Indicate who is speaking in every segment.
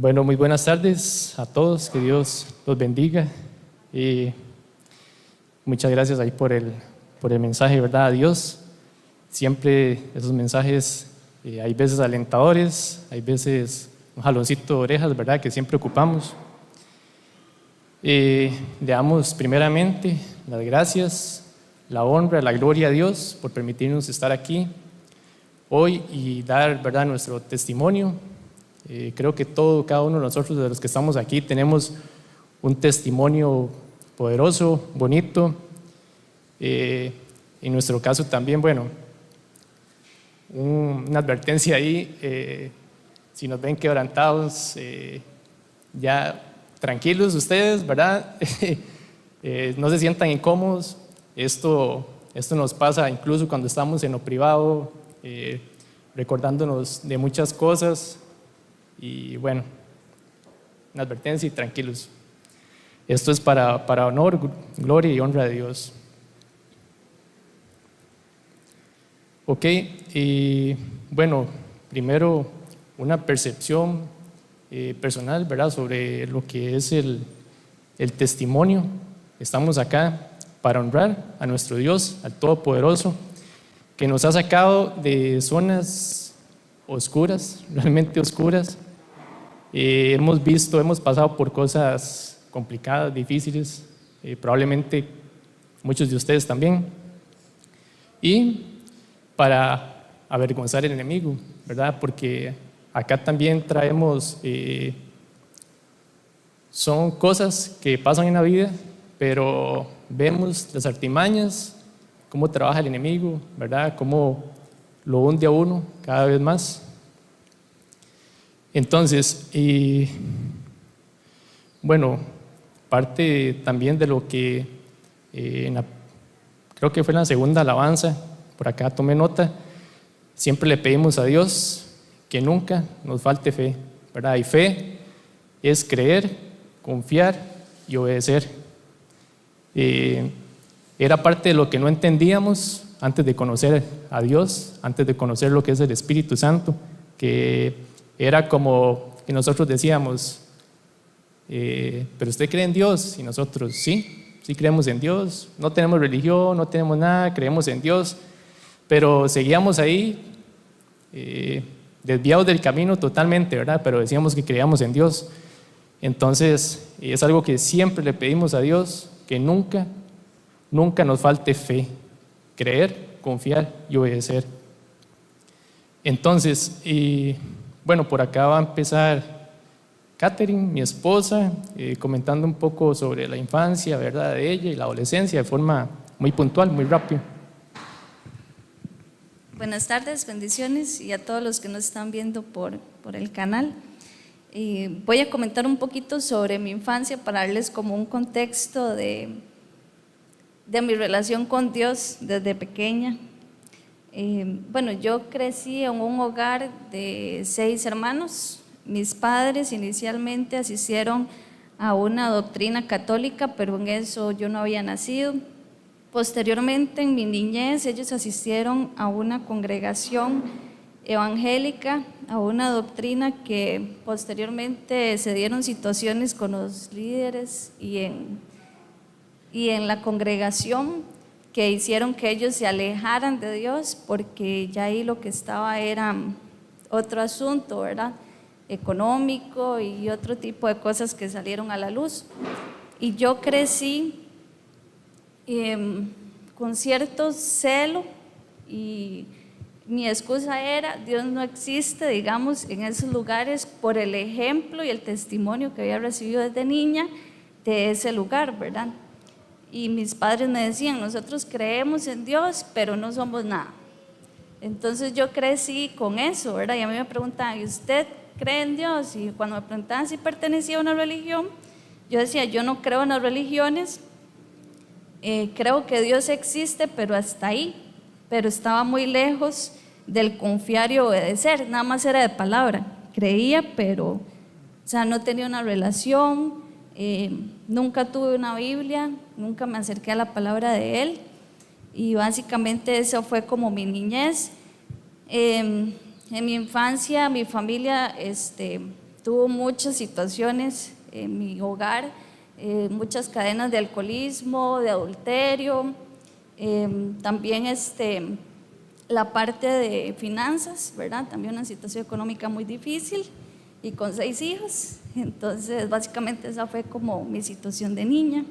Speaker 1: Bueno, muy buenas tardes a todos, que Dios los bendiga y muchas gracias ahí por el mensaje, ¿verdad? A Dios. Siempre esos mensajes, hay veces alentadores, hay veces un jaloncito de orejas, ¿verdad? Que siempre ocupamos. Le damos primeramente las gracias, la honra, la gloria a Dios por permitirnos estar aquí hoy y dar, ¿verdad?, nuestro testimonio. Creo que cada uno de nosotros, de los que estamos aquí, tenemos un testimonio poderoso, bonito. En nuestro caso también, bueno, una advertencia ahí, si nos ven quebrantados, ya tranquilos ustedes, ¿verdad? No se sientan incómodos. Esto nos pasa incluso cuando estamos en lo privado, recordándonos de muchas cosas. Y bueno, una advertencia y tranquilos. Esto es para honor, gloria y honra de Dios. Ok, y bueno, primero una percepción personal, ¿verdad?, sobre lo que es el testimonio. Estamos acá para honrar a nuestro Dios, al Todopoderoso, que nos ha sacado de zonas oscuras, realmente oscuras. Hemos pasado por cosas complicadas, difíciles, probablemente muchos de ustedes también, y para avergonzar al enemigo, ¿verdad? Porque acá también traemos, son cosas que pasan en la vida, pero vemos las artimañas, cómo trabaja el enemigo, ¿verdad? Cómo lo hunde a uno cada vez más. Entonces, bueno, parte también de lo que creo que fue en la segunda alabanza, por acá tomé nota, siempre le pedimos a Dios que nunca nos falte fe, ¿verdad? Y fe es creer, confiar y obedecer. Era parte de lo que no entendíamos antes de conocer a Dios, antes de conocer lo que es el Espíritu Santo, que era como que nosotros decíamos, pero usted cree en Dios, y nosotros sí creemos en Dios, no tenemos religión, no tenemos nada, creemos en Dios, pero seguíamos ahí desviados del camino totalmente, ¿verdad? Pero decíamos que creíamos en Dios. Entonces es algo que siempre le pedimos a Dios, que nunca nos falte fe, creer, confiar y obedecer. Entonces, bueno, por acá va a empezar Catherine, mi esposa, comentando un poco sobre la infancia, ¿verdad?, de ella y la adolescencia de forma muy puntual, muy rápida.
Speaker 2: Buenas tardes, bendiciones, y a todos los que nos están viendo por el canal. Voy a comentar un poquito sobre mi infancia para darles como un contexto de mi relación con Dios desde pequeña. Bueno, yo crecí en un hogar de 6 hermanos. Mis padres inicialmente asistieron a una doctrina católica, pero en eso yo no había nacido. Posteriormente, en mi niñez, ellos asistieron a una congregación evangélica, a una doctrina que posteriormente se dieron situaciones con los líderes y en la congregación que hicieron que ellos se alejaran de Dios, porque ya ahí lo que estaba era otro asunto, ¿verdad?, económico y otro tipo de cosas que salieron a la luz. Y yo crecí con cierto celo, y mi excusa era: Dios no existe, digamos, en esos lugares, por el ejemplo y el testimonio que había recibido desde niña de ese lugar, ¿verdad? Y mis padres me decían: nosotros creemos en Dios, pero no somos nada. Entonces yo crecí con eso, ¿verdad? Y a mí me preguntaban: ¿y usted cree en Dios? Y cuando me preguntaban si pertenecía a una religión, yo decía: yo no creo en las religiones, creo que Dios existe, pero hasta ahí. Pero estaba muy lejos del confiar y obedecer, nada más era de palabra. Creía, pero o sea, no tenía una relación. Nunca tuve una Biblia, nunca me acerqué a la palabra de Él, y básicamente eso fue como mi niñez. En mi infancia, mi familia tuvo muchas situaciones en mi hogar, muchas cadenas de alcoholismo, de adulterio, también la parte de finanzas, ¿verdad? También una situación económica muy difícil y con 6 hijos. Entonces, básicamente esa fue como mi situación de niña.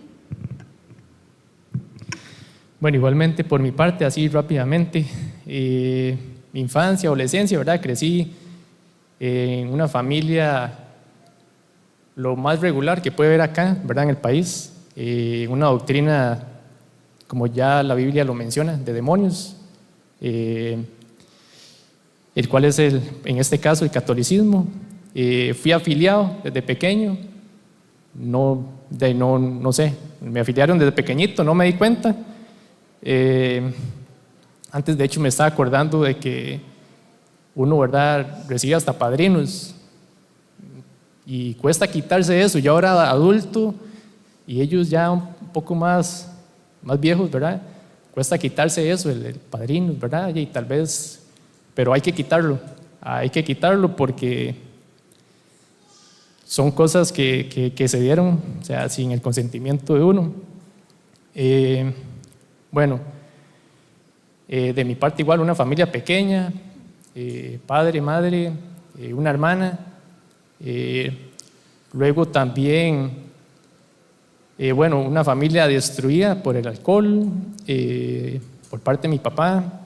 Speaker 1: Bueno, igualmente por mi parte, así rápidamente, mi infancia, adolescencia, ¿verdad? Crecí en una familia lo más regular que puede ver acá, ¿verdad? En el país, una doctrina, como ya la Biblia lo menciona, de demonios, el cual es en este caso el catolicismo. Fui afiliado desde pequeño, no sé, me afiliaron desde pequeñito, no me di cuenta. Antes de hecho me estaba acordando de que uno, ¿verdad?, recibe hasta padrinos y cuesta quitarse eso. Yo ahora adulto y ellos ya un poco más viejos, ¿verdad?, cuesta quitarse eso, el padrino, ¿verdad? Y tal vez, pero hay que quitarlo porque son cosas que se dieron, o sea, sin el consentimiento de uno. Bueno, de mi parte igual, una familia pequeña, padre, madre, una hermana. Luego también, bueno, una familia destruida por el alcohol, por parte de mi papá.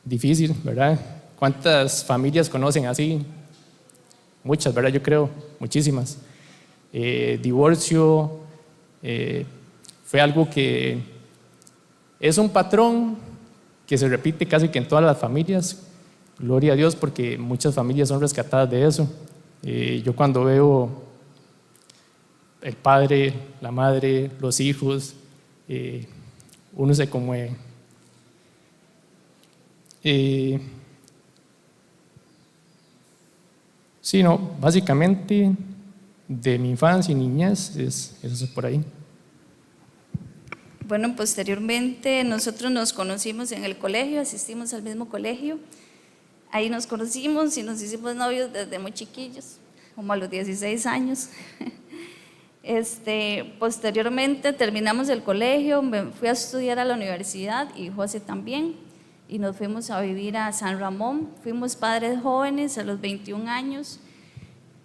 Speaker 1: Difícil, ¿verdad? ¿Cuántas familias conocen así? Muchas, ¿verdad? Yo creo, muchísimas. Divorcio, fue algo que es un patrón que se repite casi que en todas las familias. Gloria a Dios, porque muchas familias son rescatadas de eso. Yo cuando veo el padre, la madre, los hijos, uno se conmueve. Sí, no, básicamente de mi infancia y niñez es eso por ahí.
Speaker 2: Bueno, posteriormente nosotros nos conocimos en el colegio, asistimos al mismo colegio. Ahí nos conocimos y nos hicimos novios desde muy chiquillos, como a los 16 años. Posteriormente terminamos el colegio, me fui a estudiar a la universidad y José también, y nos fuimos a vivir a San Ramón. Fuimos padres jóvenes a los 21 años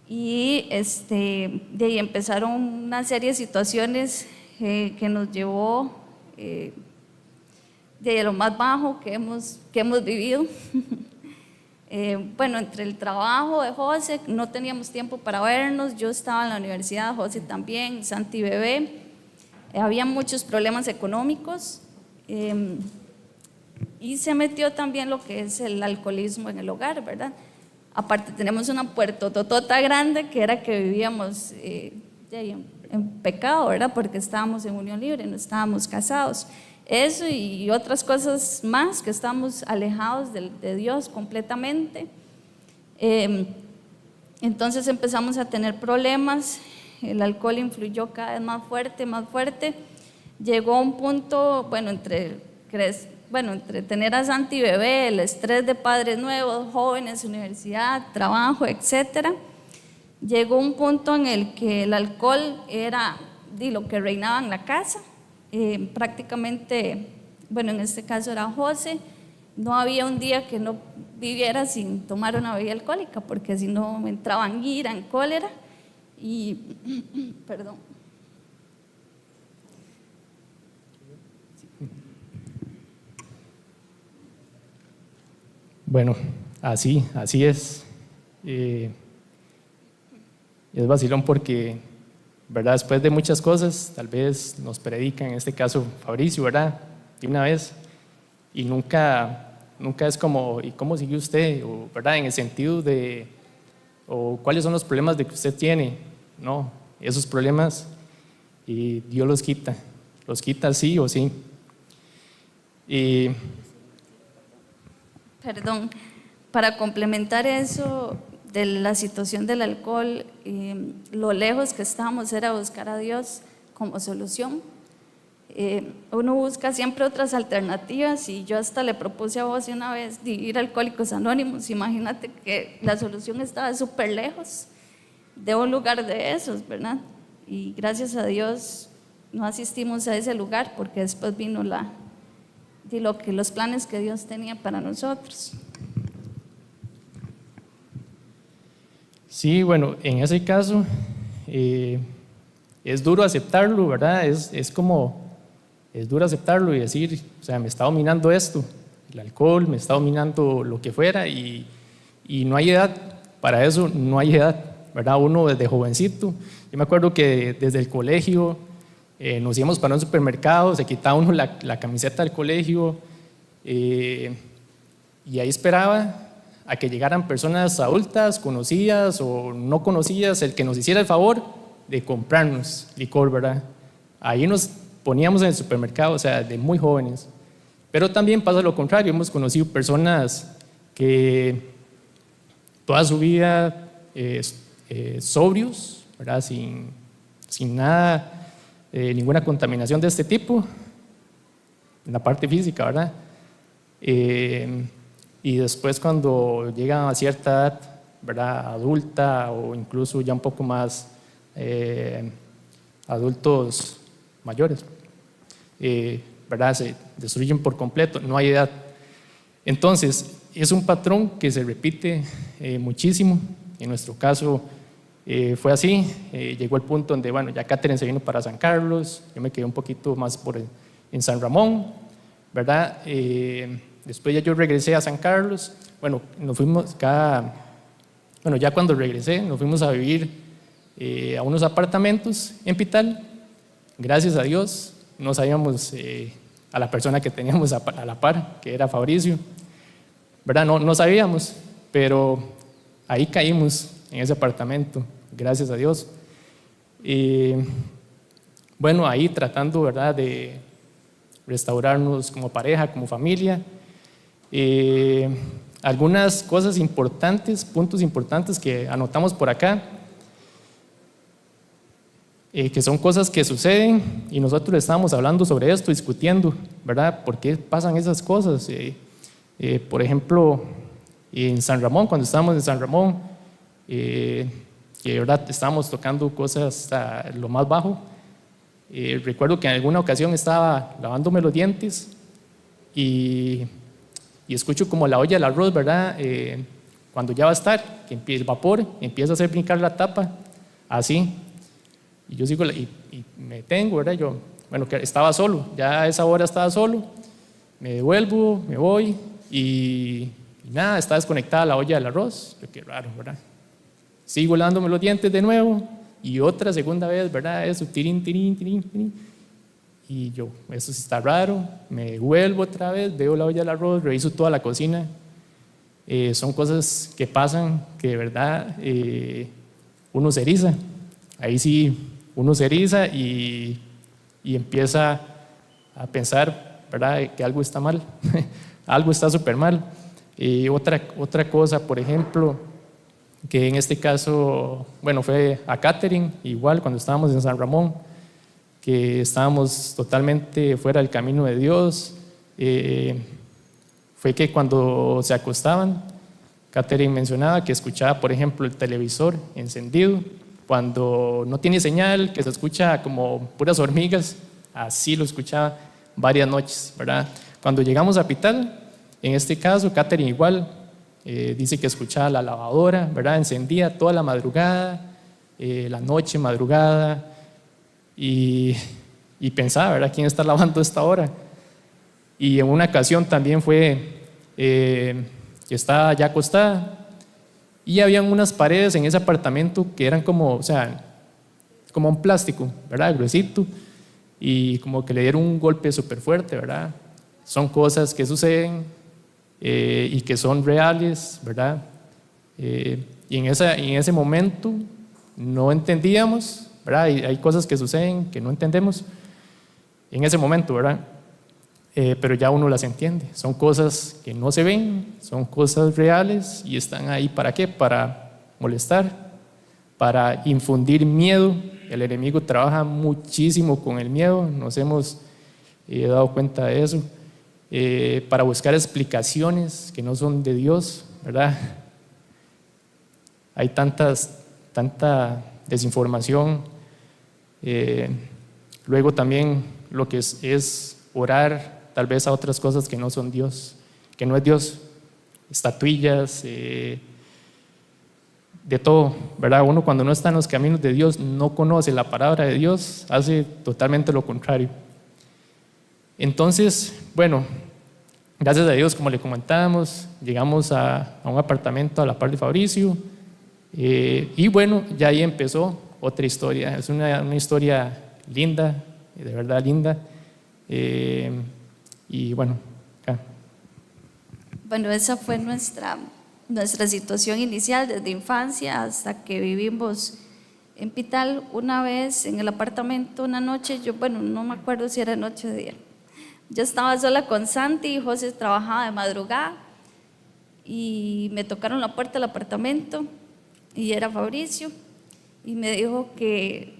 Speaker 2: y de ahí empezaron una serie de situaciones que nos llevó de lo más bajo que hemos vivido. Bueno, entre el trabajo de José, no teníamos tiempo para vernos, yo estaba en la universidad, José también, Santi bebé, había muchos problemas económicos y se metió también lo que es el alcoholismo en el hogar, ¿verdad? Aparte tenemos una puertototota grande que era que vivíamos en pecado, ¿verdad? Porque estábamos en unión libre, no estábamos casados. Eso y otras cosas más, que estamos alejados de Dios completamente. Entonces empezamos a tener problemas, el alcohol influyó cada vez más fuerte. Llegó a un punto, bueno, entre tener a Santi bebé, el estrés de padres nuevos, jóvenes, universidad, trabajo, etcétera. Llegó un punto en el que el alcohol era lo que reinaba en la casa. Prácticamente, bueno, en este caso era José, no había un día que no viviera sin tomar una bebida alcohólica, porque si no me entraba en ira, en cólera y, perdón.
Speaker 1: Bueno, así es. Es vacilón porque, ¿verdad?, después de muchas cosas, tal vez nos predican, en este caso Fabricio, ¿verdad?, de una vez, y nunca es como, ¿y cómo siguió usted? O, ¿verdad?, en el sentido de, o cuáles son los problemas de que usted tiene. No, esos problemas y Dios los quita sí o sí. Y
Speaker 2: perdón, para complementar eso de la situación del alcohol, lo lejos que estábamos era buscar a Dios como solución. uno busca siempre otras alternativas y yo hasta le propuse a vos una vez de ir a Alcohólicos Anónimos. Imagínate que la solución estaba súper lejos de un lugar de esos, ¿verdad? Y gracias a Dios no asistimos a ese lugar porque después vino los planes que Dios tenía para nosotros.
Speaker 1: Sí, bueno, en ese caso es duro aceptarlo, ¿verdad? Es duro aceptarlo y decir, o sea, me está dominando esto, el alcohol, me está dominando lo que fuera y no hay edad, para eso no hay edad, ¿verdad? Uno desde jovencito, yo me acuerdo que desde el colegio nos íbamos para un supermercado, se quitaba uno la camiseta del colegio y ahí esperaba a que llegaran personas adultas, conocidas o no conocidas, el que nos hiciera el favor de comprarnos licor, ¿verdad? Ahí nos poníamos en el supermercado, o sea, de muy jóvenes. Pero también pasa lo contrario, hemos conocido personas que toda su vida sobrios, ¿verdad? Sin nada, ninguna contaminación de este tipo, en la parte física, ¿verdad? Y después cuando llegan a cierta edad, ¿verdad? Adulta o incluso ya un poco más adultos mayores, ¿verdad? Se destruyen por completo, no hay edad. Entonces, es un patrón que se repite muchísimo. En nuestro caso fue así. Llegó el punto donde, bueno, ya Catherine se vino para San Carlos, yo me quedé un poquito más en San Ramón, ¿verdad? Después ya yo regresé a San Carlos. Bueno, nos fuimos ya cuando regresé, nos fuimos a vivir a unos apartamentos en Pital. Gracias a Dios, no sabíamos a la persona que teníamos a la par, que era Fabricio, ¿verdad? No sabíamos, pero ahí caímos en ese apartamento, gracias a Dios. Bueno, ahí tratando, ¿verdad?, de restaurarnos como pareja, como familia. Algunas cosas importantes, puntos importantes que anotamos por acá, que son cosas que suceden y nosotros estábamos hablando sobre esto, discutiendo, ¿verdad? ¿Por qué pasan esas cosas? Por ejemplo, en San Ramón, cuando estábamos en San Ramón, que ¿verdad?, estábamos tocando cosas a lo más bajo. Recuerdo que en alguna ocasión estaba lavándome los dientes y escucho como la olla del arroz, ¿verdad? Cuando ya va a estar, que el vapor empieza a hacer brincar la tapa, así. Y yo sigo y me detengo, ¿verdad? Yo, bueno, que estaba solo, ya a esa hora estaba solo, me devuelvo, me voy y nada, está desconectada la olla del arroz. Yo, qué raro, ¿verdad? Sigo lavándome los dientes de nuevo y otra segunda vez, ¿verdad? Eso, tirín, tirín, tirín, tirín. Y yo, eso sí está raro, me devuelvo otra vez, veo la olla del arroz, reviso toda la cocina. Son cosas que pasan que de verdad uno se eriza. Ahí sí, uno se eriza y empieza a pensar, ¿verdad?, que algo está mal, algo está súper mal. Otra cosa, por ejemplo, que en este caso, bueno, fue a Catherine, igual cuando estábamos en San Ramón, que estábamos totalmente fuera del camino de Dios. Fue que cuando se acostaban, Catherine mencionaba que escuchaba, por ejemplo, el televisor encendido, cuando no tiene señal, que se escucha como puras hormigas, así lo escuchaba varias noches, ¿verdad? Cuando llegamos a Pital, en este caso, Catherine igual, dice que escuchaba la lavadora, ¿verdad?, encendía toda la madrugada, la noche, madrugada, y pensaba, ¿verdad?, ¿quién está lavando a esta hora? Y en una ocasión también fue que estaba ya acostada y habían unas paredes en ese apartamento que eran como, o sea, como un plástico, ¿verdad?, gruesito, y como que le dieron un golpe súper fuerte, ¿verdad? Son cosas que suceden y que son reales, ¿verdad? Y en ese momento no entendíamos, ¿verdad? Hay cosas que suceden que no entendemos en ese momento, ¿verdad? Pero ya uno las entiende. Son cosas que no se ven, son cosas reales y están ahí ¿para qué? Para molestar, para infundir miedo. El enemigo trabaja muchísimo con el miedo. Nos hemos he dado cuenta de eso, para buscar explicaciones que no son de Dios, ¿verdad? Hay tanta desinformación. Luego también lo que es orar tal vez a otras cosas que no son Dios, que no es Dios, estatuillas, de todo, ¿verdad? Uno cuando no está en los caminos de Dios, no conoce la palabra de Dios, hace totalmente lo contrario. Entonces, bueno, gracias a Dios, como le comentábamos, llegamos a un apartamento a la par de Fabricio, y bueno, ya ahí empezó otra historia. Es una historia linda, de verdad linda, y bueno, acá.
Speaker 2: Bueno, esa fue nuestra situación inicial desde infancia hasta que vivimos en Pital. Una vez en el apartamento, una noche, yo, bueno, no me acuerdo si era noche o día, yo estaba sola con Santi y José trabajaba de madrugada y me tocaron la puerta del apartamento y era Fabricio y me dijo que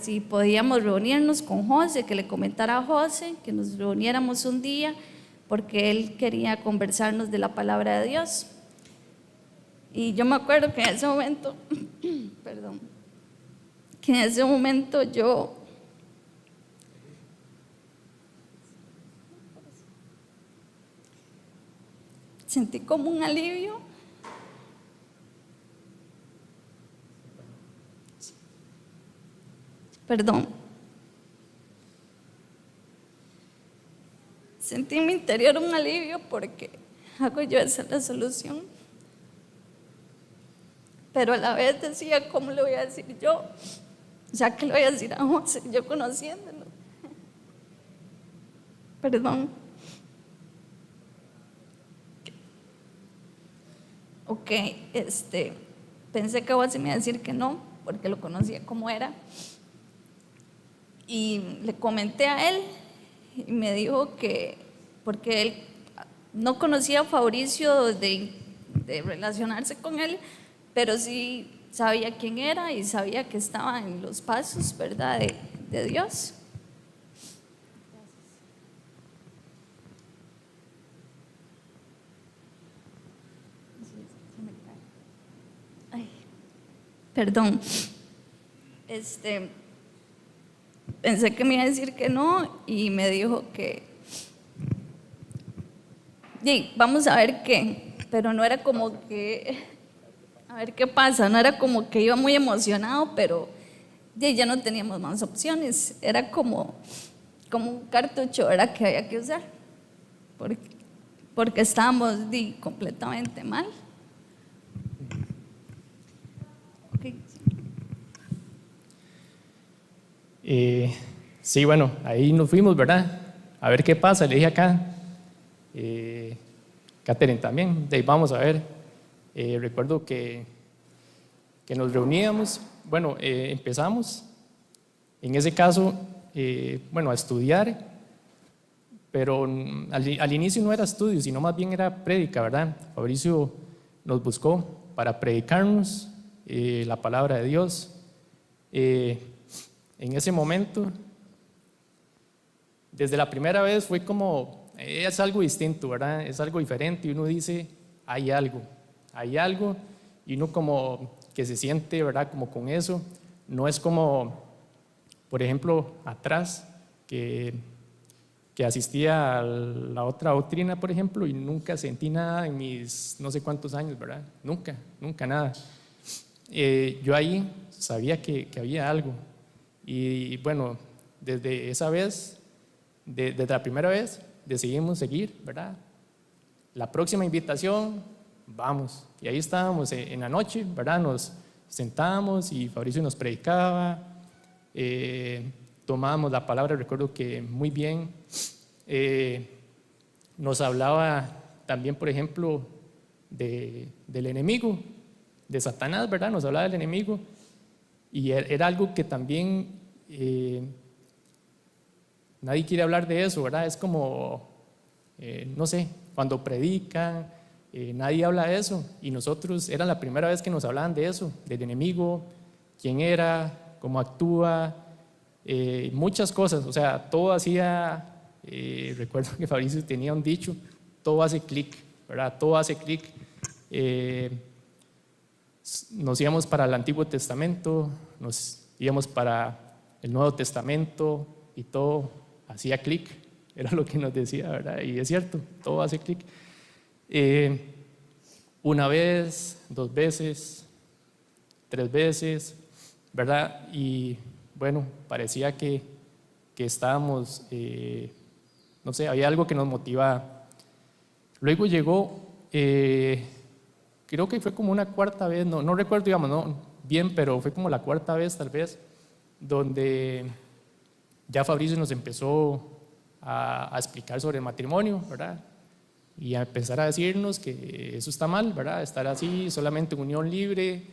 Speaker 2: si podíamos reunirnos con José, que le comentara a José que nos reuniéramos un día porque él quería conversarnos de la palabra de Dios. Y yo me acuerdo que en ese momento, perdón, que en ese momento yo sentí como un alivio. Perdón. Sentí en mi interior un alivio porque hago yo esa la solución. Pero a la vez decía, ¿cómo le voy a decir yo? Ya que le voy a decir a José, yo conociéndolo. Perdón. Ok, pensé que José me iba a decir que no, porque lo conocía como era. Y le comenté a él y me dijo que, porque él no conocía a Fabricio de relacionarse con él, pero sí sabía quién era y sabía que estaba en los pasos, ¿verdad?, de Dios. Ay, perdón. Pensé que me iba a decir que no y me dijo que sí, vamos a ver qué, pero no era como que a ver qué pasa, no era como que iba muy emocionado, pero ya no teníamos más opciones, era como un cartucho, ¿verdad?, que había que usar porque estábamos completamente mal. Okay.
Speaker 1: Sí, bueno, ahí nos fuimos, ¿verdad? A ver qué pasa, le dije acá. Catherine también, de ahí vamos a ver. Recuerdo que nos reuníamos, bueno, empezamos, en ese caso, bueno, a estudiar, pero al inicio no era estudio, sino más bien era prédica, ¿verdad? Fabricio nos buscó para predicarnos la palabra de Dios. En ese momento, desde la primera vez fue como, es algo distinto, ¿verdad? Es algo diferente y uno dice, hay algo, y uno como que se siente, ¿verdad?, como con eso. No es como, por ejemplo, atrás, que asistía a la otra doctrina, por ejemplo, y nunca sentí nada en mis no sé cuántos años, ¿verdad? Nunca nada. Yo ahí sabía que había algo. Y bueno, desde esa vez, desde la primera vez, decidimos seguir, ¿verdad? La próxima invitación, vamos. Y ahí estábamos en la noche, ¿verdad? Nos sentábamos y Fabricio nos predicaba, tomábamos la palabra, recuerdo que muy bien. Nos hablaba también, por ejemplo, del enemigo, de Satanás, ¿verdad? Nos hablaba del enemigo. Y era algo que también nadie quiere hablar de eso, ¿verdad? Es como, no sé, cuando predican, nadie habla de eso. Y nosotros, era la primera vez que nos hablaban de eso, del enemigo, quién era, cómo actúa, muchas cosas. O sea, todo hacía Recuerdo que Fabricio tenía un dicho: todo hace clic, ¿verdad? Todo hace clic. Nos íbamos para el Antiguo Testamento, nos íbamos para el Nuevo Testamento y todo hacía clic, era lo que nos decía, ¿verdad? Y es cierto, todo hace clic. Una vez, 2 veces, 3 veces, ¿verdad? Y bueno, parecía que estábamos, no sé, había algo que nos motivaba. Luego llegó, creo que fue como una cuarta vez, no recuerdo, digamos, no bien, pero fue como la cuarta vez tal vez, donde ya Fabricio nos empezó a explicar sobre el matrimonio, ¿verdad? Y a empezar a decirnos que eso está mal, ¿verdad? Estar así, solamente en unión libre.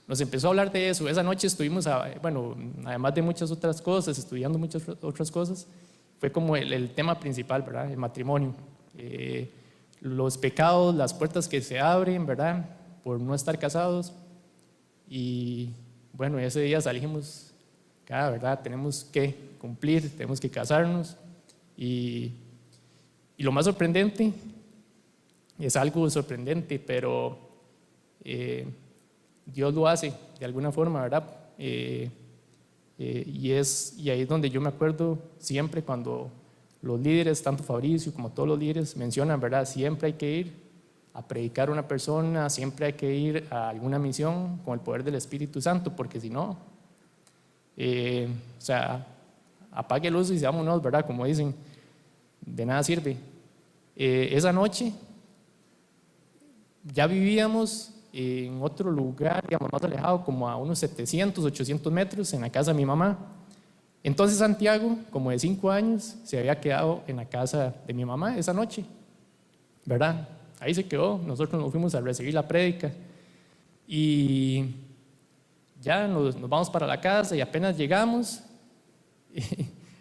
Speaker 1: Nos empezó a hablar de eso. Esa noche estuvimos, bueno, además de muchas otras cosas, estudiando muchas otras cosas, fue como el tema principal, ¿verdad? El matrimonio. Los pecados, las puertas que se abren, ¿verdad? Por no estar casados. Y bueno, ese día salimos, ¿verdad? Tenemos que cumplir, tenemos que casarnos. Y lo más sorprendente, es algo sorprendente, pero Dios lo hace de alguna forma, ¿verdad? Y ahí es donde yo me acuerdo siempre cuando los líderes, tanto Fabricio como todos los líderes, mencionan, ¿verdad? Siempre hay que ir a predicar a una persona, siempre hay que ir a alguna misión con el poder del Espíritu Santo, porque si no, o sea, apague luz y vámonos, ¿verdad? Como dicen, de nada sirve. Esa noche ya vivíamos en otro lugar, digamos, más alejado, como a unos 700, 800 metros, en la casa de mi mamá. Entonces Santiago, como de 5 años, se había quedado en la casa de mi mamá esa noche, ¿verdad? Ahí se quedó, nosotros nos fuimos a recibir la prédica y ya nos vamos para la casa y apenas llegamos,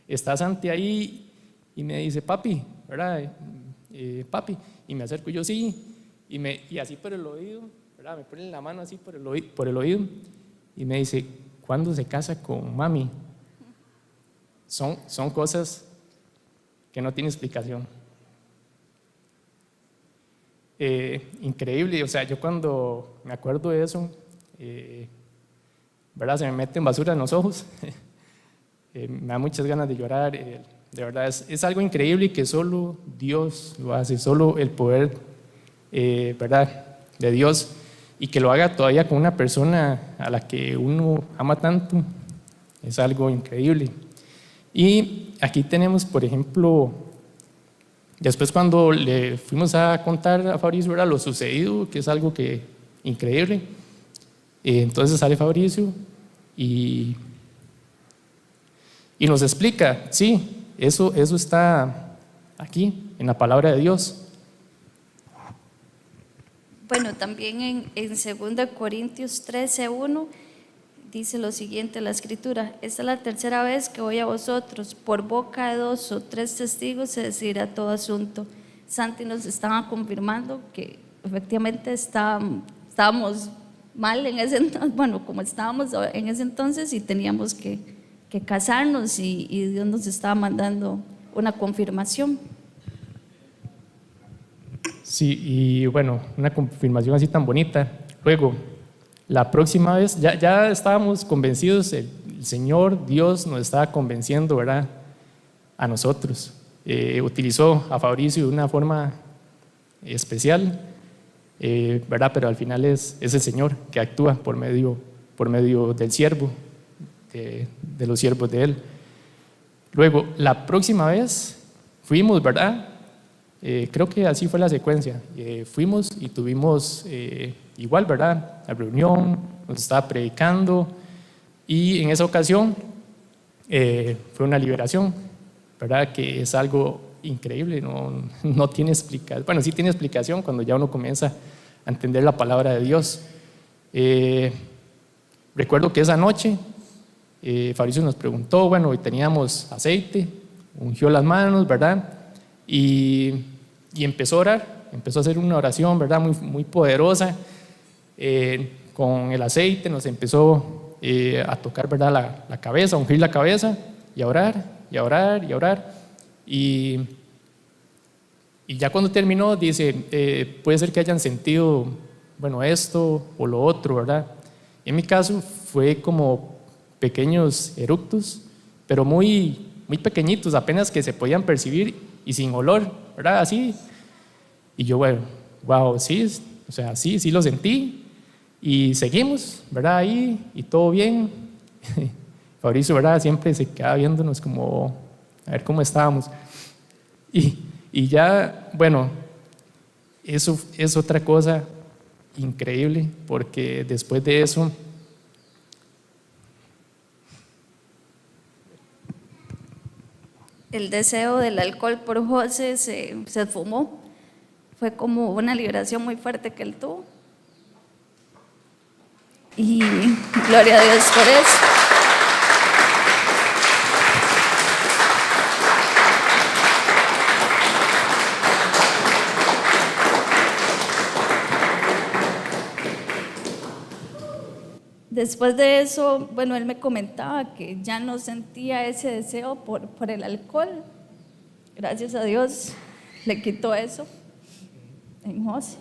Speaker 1: está Santi ahí y me dice: papi, ¿verdad? Papi, y me acerco yo, sí, y así por el oído, ¿verdad? Me ponen la mano así por el oído y me dice: ¿cuándo se casa con mami? Son cosas que no tienen explicación. Increíble, o sea, yo cuando me acuerdo de eso, ¿verdad? Se me meten basura en los ojos, me da muchas ganas de llorar. De verdad, es algo increíble que solo Dios lo hace, solo el poder, ¿verdad?, de Dios, y que lo haga todavía con una persona a la que uno ama tanto, es algo increíble. Y aquí tenemos, por ejemplo, después cuando le fuimos a contar a Fabricio, ¿verdad?, lo sucedido, que es algo que increíble, entonces sale Fabricio y nos explica: sí, eso está aquí en la palabra de Dios.
Speaker 2: Bueno, también en 2 Corintios 13:1 dice lo siguiente la escritura: esta es la tercera vez que voy a vosotros, por boca de 2 o 3 testigos se decidirá todo asunto. Santi nos estaba confirmando que efectivamente estábamos mal en ese entonces, bueno, como estábamos en ese entonces, y teníamos que casarnos, y Dios nos estaba mandando una confirmación.
Speaker 1: Sí, y bueno, una confirmación así tan bonita. Luego, la próxima vez, ya estábamos convencidos, el Señor Dios nos estaba convenciendo, ¿verdad?, a nosotros. Utilizó a Fabricio de una forma especial, ¿verdad? Pero al final es el Señor que actúa por medio del siervo, de los siervos de Él. Luego, la próxima vez fuimos, ¿verdad? Creo que así fue la secuencia. Fuimos y tuvimos igual, ¿verdad?, la reunión, nos estaba predicando, y en esa ocasión fue una liberación, ¿verdad?, que es algo increíble, no tiene explicación. Bueno, sí tiene explicación cuando ya uno comienza a entender la palabra de Dios. Recuerdo que esa noche Fabricio nos preguntó, bueno, y teníamos aceite, ungió las manos, ¿verdad?, y empezó a orar, empezó a hacer una oración, ¿verdad?, muy, muy poderosa. Con el aceite nos empezó a tocar, ¿verdad?, la cabeza, a ungir la cabeza y a orar. y a orar y a orar. Y ya cuando terminó, dice, puede ser que hayan sentido, bueno, esto o lo otro, ¿verdad? En mi caso fue como pequeños eructos, pero muy, muy pequeñitos, apenas que se podían percibir y sin olor, ¿verdad? Así. Y yo, bueno, wow, sí, o sea, sí lo sentí. Y seguimos, ¿verdad? Ahí, y todo bien. Fabricio, ¿verdad? Siempre se quedaba viéndonos como a ver cómo estábamos. Y ya, bueno, eso es otra cosa increíble, porque después de eso,
Speaker 2: el deseo del alcohol por José se esfumó. Fue como una liberación muy fuerte que él tuvo. Y gloria a Dios por eso. Después de eso, bueno, él me comentaba que ya no sentía ese deseo por el alcohol. Gracias a Dios le quitó eso en José.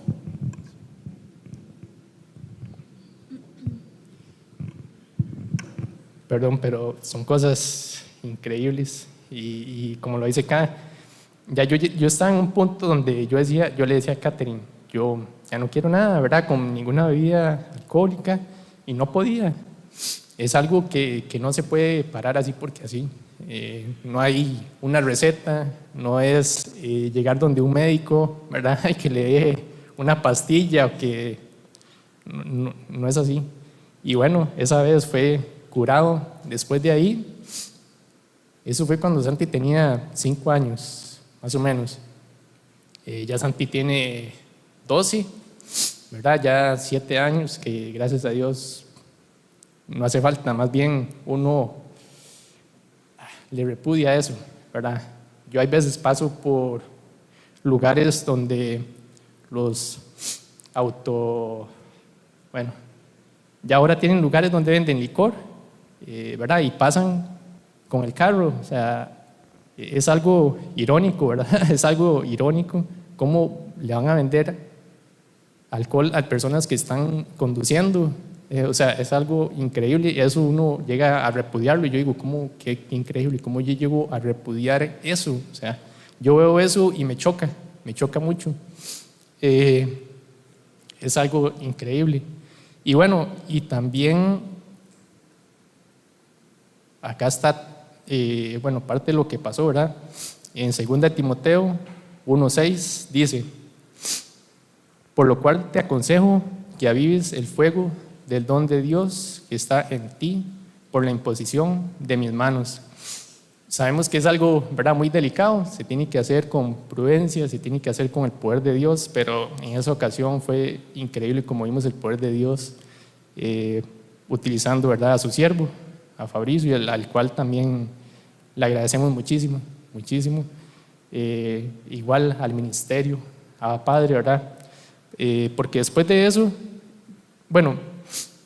Speaker 1: perdón, pero son cosas increíbles. Y como lo dice acá, ya yo estaba en un punto donde yo le decía a Catherine, yo ya no quiero nada, ¿verdad? Con ninguna bebida alcohólica, y no podía. Es algo que no se puede parar así porque así. No hay una receta, no es llegar donde un médico, ¿verdad? Y que le dé una pastilla, o que no es así. Y bueno, esa vez fue curado. Después de ahí, eso fue cuando Santi tenía 5 años, más o menos. Ya Santi tiene 12, ¿verdad? Ya 7 años, que gracias a Dios no hace falta, más bien uno le repudia eso, ¿verdad? Yo hay veces paso por lugares donde los bueno, ya ahora tienen lugares donde venden licor, ¿verdad? Y pasan con el carro, o sea, es algo irónico, ¿verdad? Es algo irónico cómo le van a vender alcohol a personas que están conduciendo. O sea, es algo increíble, y eso uno llega a repudiarlo. Y yo digo, ¿cómo? Qué increíble, ¿cómo yo llego a repudiar eso? O sea, yo veo eso y me choca mucho. Es algo increíble. Y bueno, y también acá está, bueno, parte de lo que pasó, ¿verdad? En 2 Timoteo 1:6 dice: por lo cual te aconsejo que avives el fuego del don de Dios que está en ti por la imposición de mis manos. Sabemos que es algo, ¿verdad?, muy delicado, se tiene que hacer con prudencia, se tiene que hacer con el poder de Dios, pero en esa ocasión fue increíble como vimos el poder de Dios utilizando, ¿verdad?, a su siervo, a Fabricio, y al cual también le agradecemos muchísimo, muchísimo. Igual al ministerio, a Padre, ¿verdad? Porque después de eso, bueno,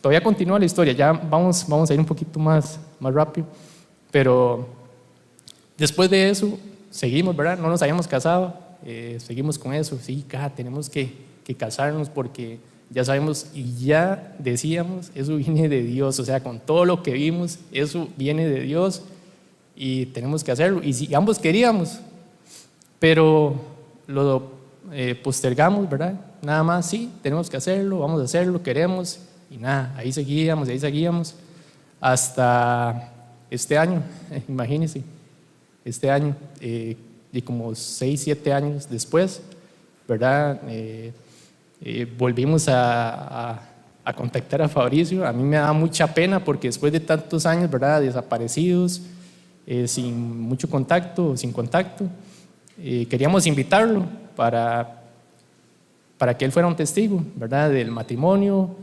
Speaker 1: todavía continúa la historia, ya vamos a ir un poquito más rápido, pero después de eso seguimos, ¿verdad? No nos habíamos casado, seguimos con eso, sí, tenemos que casarnos porque ya sabemos y ya decíamos, eso viene de Dios, o sea, con todo lo que vimos, eso viene de Dios y tenemos que hacerlo, y si ambos queríamos, pero lo postergamos, ¿verdad? Nada más, sí, tenemos que hacerlo, vamos a hacerlo, queremos, y nada, ahí seguíamos hasta este año, imagínense, este año, y como 6, 7 años después, ¿verdad? Volvimos a contactar a Fabricio. A mí me da mucha pena porque después de tantos años, ¿verdad?, desaparecidos, sin mucho contacto, sin contacto, queríamos invitarlo para que él fuera un testigo, ¿verdad?, del matrimonio.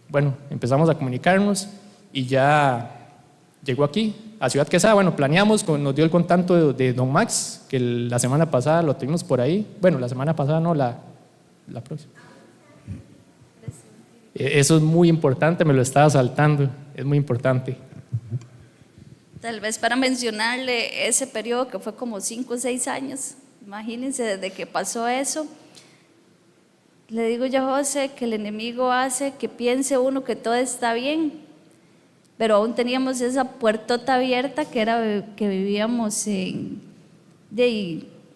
Speaker 1: Bueno, empezamos a comunicarnos y ya llegó aquí, a Ciudad Quesada. Bueno, planeamos, nos dio el contacto de Don Max, que la semana pasada lo tuvimos por ahí. Bueno, la semana pasada no, la próxima. Eso es muy importante, me lo estaba saltando, es muy importante.
Speaker 2: Tal vez para mencionarle ese periodo que fue como 5 o 6 años, imagínense desde que pasó eso. Le digo yo a José que el enemigo hace que piense uno que todo está bien, pero aún teníamos esa puertota abierta que era que vivíamos en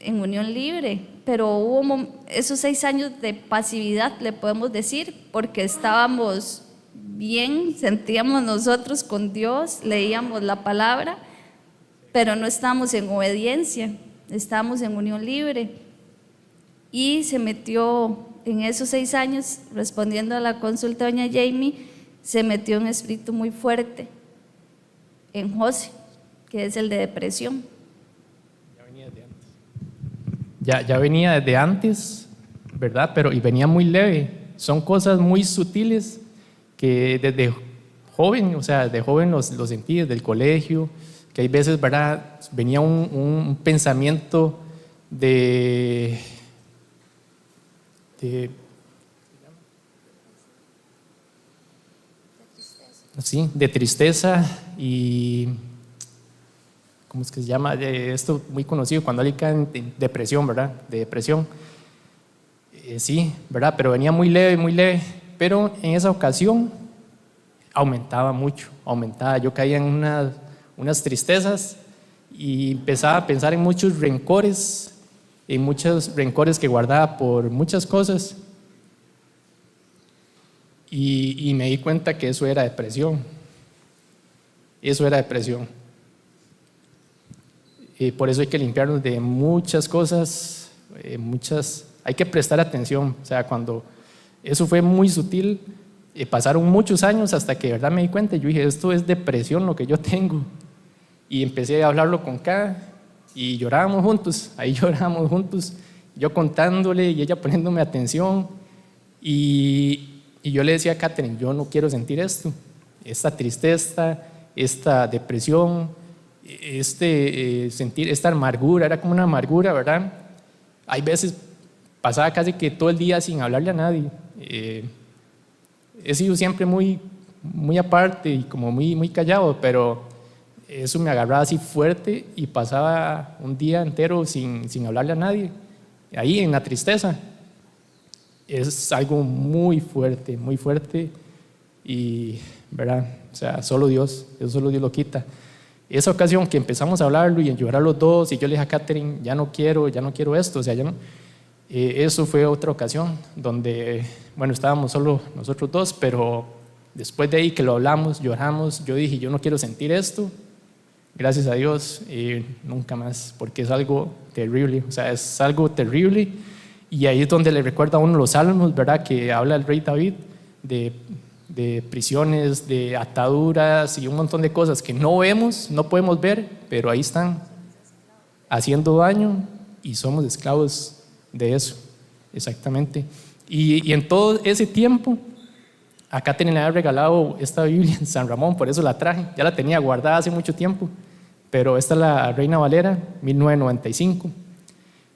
Speaker 2: unión libre, pero hubo esos 6 años de pasividad, le podemos decir, porque estábamos bien, sentíamos nosotros con Dios, leíamos la palabra, pero no estábamos en obediencia, estábamos en unión libre. Y se metió en esos 6 años, respondiendo a la consulta de doña Jamie, se metió un espíritu muy fuerte en José, que es el de depresión.
Speaker 1: Ya venía desde antes, ¿verdad? Pero y venía muy leve. Son cosas muy sutiles que desde joven, o sea, de joven los sentí desde el colegio, que hay veces, ¿verdad? Venía un pensamiento de tristeza y ¿cómo es que se llama? Esto muy conocido cuando alguien cae en depresión, ¿verdad? De depresión. Sí, ¿verdad? Pero venía muy leve, pero en esa ocasión aumentaba mucho, aumentaba. Yo caía en unas tristezas y empezaba a pensar en muchos rencores que guardaba por muchas cosas. Y me di cuenta que eso era depresión. Eso era depresión. Por eso hay que limpiarnos de muchas cosas, hay que prestar atención. O sea, cuando eso fue muy sutil, pasaron muchos años hasta que de verdad me di cuenta. Yo dije, esto es depresión lo que yo tengo. Y empecé a hablarlo con K y llorábamos juntos, ahí llorábamos juntos, yo contándole y ella poniéndome atención. Y yo le decía a Catherine, yo no quiero sentir esto, esta tristeza, esta depresión, sentir esta amargura, era como una amargura, ¿verdad? Hay veces pasaba casi que todo el día sin hablarle a nadie. He sido siempre muy aparte y como muy callado, pero eso me agarraba así fuerte y pasaba un día entero sin hablarle a nadie, ahí en la tristeza. Es algo muy fuerte y, ¿verdad? O sea, solo Dios lo quita. Esa ocasión que empezamos a hablarlo y a llorar los dos y yo le dije a Catherine, ya no quiero esto, o sea, ya no. Eso fue otra ocasión donde, bueno, estábamos solo nosotros dos, pero después de ahí que lo hablamos, lloramos, yo dije, yo no quiero sentir esto, gracias a Dios, nunca más, porque es algo terrible, o sea, es algo terrible. Y ahí es donde le recuerda a uno los salmos, ¿verdad? Que habla el rey David de prisiones, de ataduras y un montón de cosas que no vemos, no podemos ver, pero ahí están haciendo daño y somos esclavos de eso, exactamente. Y en todo ese tiempo, a Catherine le había regalado esta Biblia en San Ramón, por eso la traje, ya la tenía guardada hace mucho tiempo, pero esta es la Reina Valera, 1995.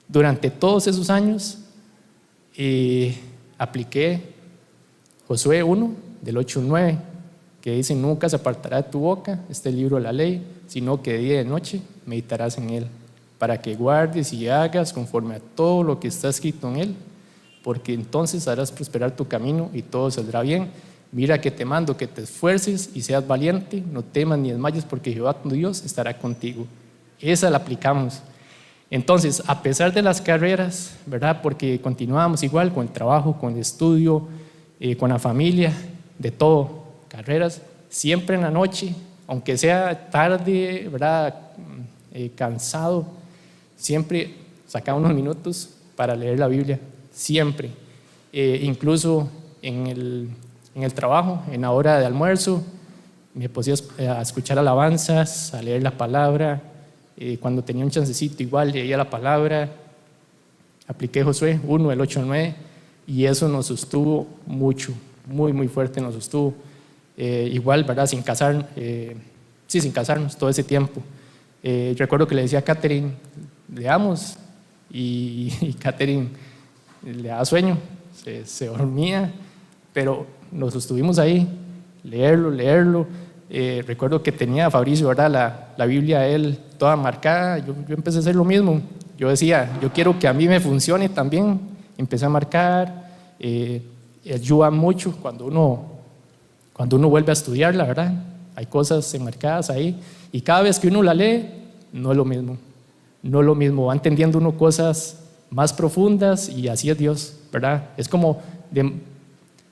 Speaker 1: Durante todos esos años, apliqué Josué 1, del 8 al 9, que dice, nunca se apartará de tu boca este libro de la ley, sino que de día y de noche meditarás en él, para que guardes y hagas conforme a todo lo que está escrito en él, porque entonces harás prosperar tu camino y todo saldrá bien. Mira que te mando que te esfuerces y seas valiente, no temas ni desmayes, porque Jehová tu Dios estará contigo. Esa la aplicamos. Entonces, a pesar de las carreras, ¿verdad? Porque continuábamos igual con el trabajo, con el estudio, con la familia, de todo, carreras, siempre en la noche, aunque sea tarde, ¿verdad? Cansado, siempre sacaba unos minutos para leer la Biblia, siempre. Incluso en el trabajo, en la hora de almuerzo, me ponía a escuchar alabanzas, a leer la palabra. Cuando tenía un chancecito igual leía la palabra, apliqué Josué 1, del 8 al 9, y eso nos sostuvo mucho, muy fuerte nos sostuvo. Igual, ¿verdad? Sin casarnos todo ese tiempo. Recuerdo que le decía a Catherine, leamos, y Catherine le daba sueño, se dormía, pero nos sostuvimos ahí, leerlo, recuerdo que tenía Fabricio, ¿verdad? La Biblia, él, toda marcada. Yo empecé a hacer lo mismo. Yo decía, yo quiero que a mí me funcione también. Empecé a marcar. Ayuda mucho cuando uno vuelve a estudiarla, ¿verdad? Hay cosas enmarcadas ahí. Y cada vez que uno la lee, no es lo mismo. No es lo mismo. Va entendiendo uno cosas más profundas y así es Dios, ¿verdad? Es como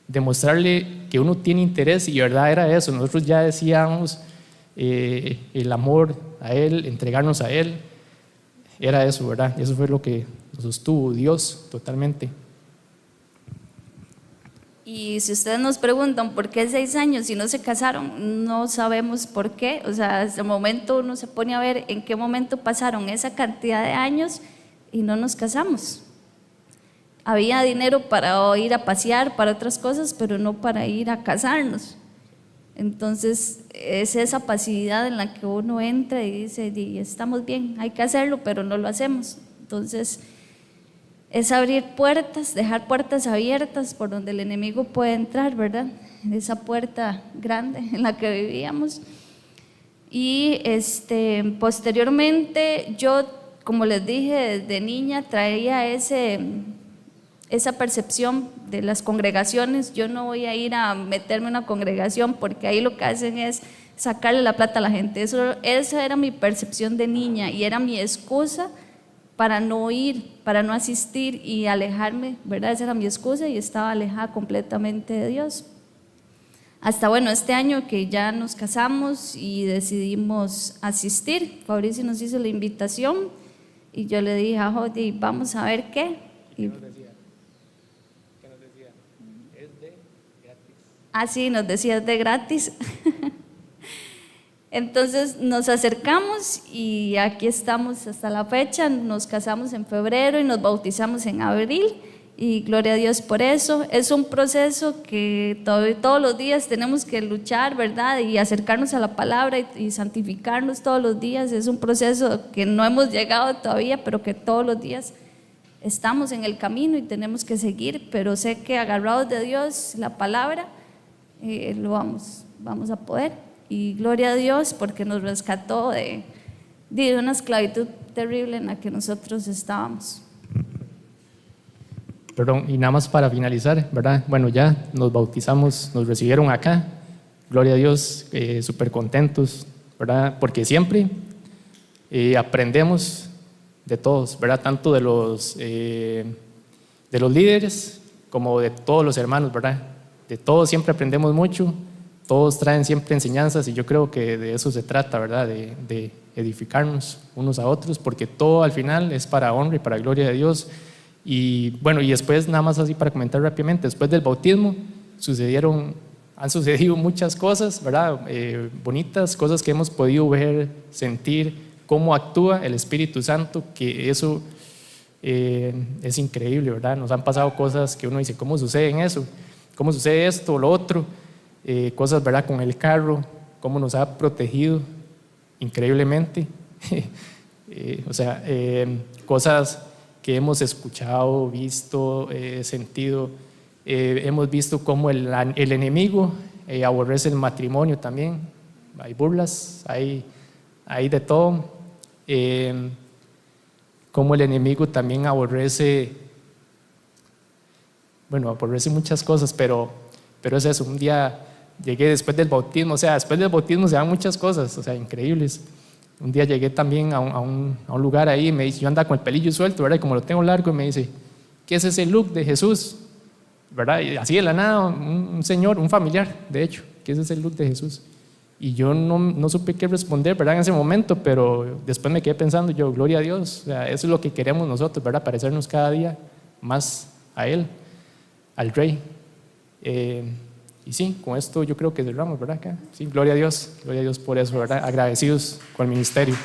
Speaker 1: demostrarle que uno tiene interés, y verdad era eso. Nosotros ya decíamos el amor a Él, entregarnos a Él, era eso, ¿verdad? Eso fue lo que nos sostuvo, Dios totalmente.
Speaker 2: Y si ustedes nos preguntan por qué 6 años y no se casaron, no sabemos por qué. O sea, hasta el momento uno se pone a ver en qué momento pasaron esa cantidad de años y no nos casamos. Había dinero para ir a pasear, para otras cosas, pero no para ir a casarnos. Entonces, es esa pasividad en la que uno entra y dice, estamos bien, hay que hacerlo, pero no lo hacemos. Entonces, es abrir puertas, dejar puertas abiertas por donde el enemigo puede entrar, ¿verdad? Esa puerta grande en la que vivíamos. Y posteriormente, yo, como les dije, desde niña traía esa percepción de las congregaciones. Yo no voy a ir a meterme en una congregación porque ahí lo que hacen es sacarle la plata a la gente. Esa era mi percepción de niña y era mi excusa para no ir, para no asistir y alejarme, ¿verdad? Esa era mi excusa y estaba alejada completamente de Dios. Hasta bueno, este año que ya nos casamos y decidimos asistir, Fabricio nos hizo la invitación y yo le dije a Jody, vamos a ver qué.
Speaker 1: ¿Qué nos decía? Es de gratis.
Speaker 2: Ah, sí, nos decía es de gratis. Entonces nos acercamos y aquí estamos hasta la fecha. Nos casamos en febrero y nos bautizamos en abril y gloria a Dios por eso. Es un proceso que todos los días tenemos que luchar, ¿verdad? Y acercarnos a la palabra y santificarnos todos los días. Es un proceso que no hemos llegado todavía, pero que todos los días estamos en el camino y tenemos que seguir, pero sé que agarrados de Dios, la palabra, lo vamos a poder. Y gloria a Dios porque nos rescató de una esclavitud terrible en la que nosotros estábamos.
Speaker 1: Perdón, y nada más para finalizar, ¿verdad? Bueno, ya nos bautizamos, nos recibieron acá, gloria a Dios, súper contentos, ¿verdad? Porque siempre aprendemos de todos, ¿verdad? Tanto de los líderes como de todos los hermanos, ¿verdad? De todos siempre aprendemos mucho. Todos traen siempre enseñanzas y yo creo que de eso se trata, ¿verdad? De edificarnos unos a otros, porque todo al final es para honra y para gloria de Dios. Y bueno, y después, nada más así para comentar rápidamente, después del bautismo han sucedido muchas cosas, ¿verdad? Bonitas, cosas que hemos podido ver, sentir, cómo actúa el Espíritu Santo, que eso es increíble, ¿verdad? Nos han pasado cosas que uno dice, ¿cómo sucede en eso? ¿Cómo sucede esto o lo otro? Cosas, ¿verdad? Con el carro, cómo nos ha protegido increíblemente. O sea, cosas que hemos escuchado, visto, sentido. Hemos visto cómo el enemigo aborrece el matrimonio también. Hay burlas, hay de todo. Cómo el enemigo también aborrece muchas cosas, pero es eso. Un día llegué después del bautismo, o sea, después del bautismo se dan muchas cosas, o sea, increíbles. Un día llegué también a un lugar ahí y me dice, yo andaba con el pelillo suelto, ¿verdad? Y como lo tengo largo, y me dice, ¿qué es ese look de Jesús? ¿Verdad? Y así de la nada, un señor, un familiar, de hecho, ¿qué es ese look de Jesús? Y yo no supe qué responder, ¿verdad? En ese momento, pero después me quedé pensando yo, gloria a Dios, o sea, eso es lo que queremos nosotros, ¿verdad? Parecernos cada día más a Él, al Rey. Y sí, con esto yo creo que cerramos, ¿verdad? Acá. Sí, gloria a Dios por eso, ¿verdad? Agradecidos con el ministerio.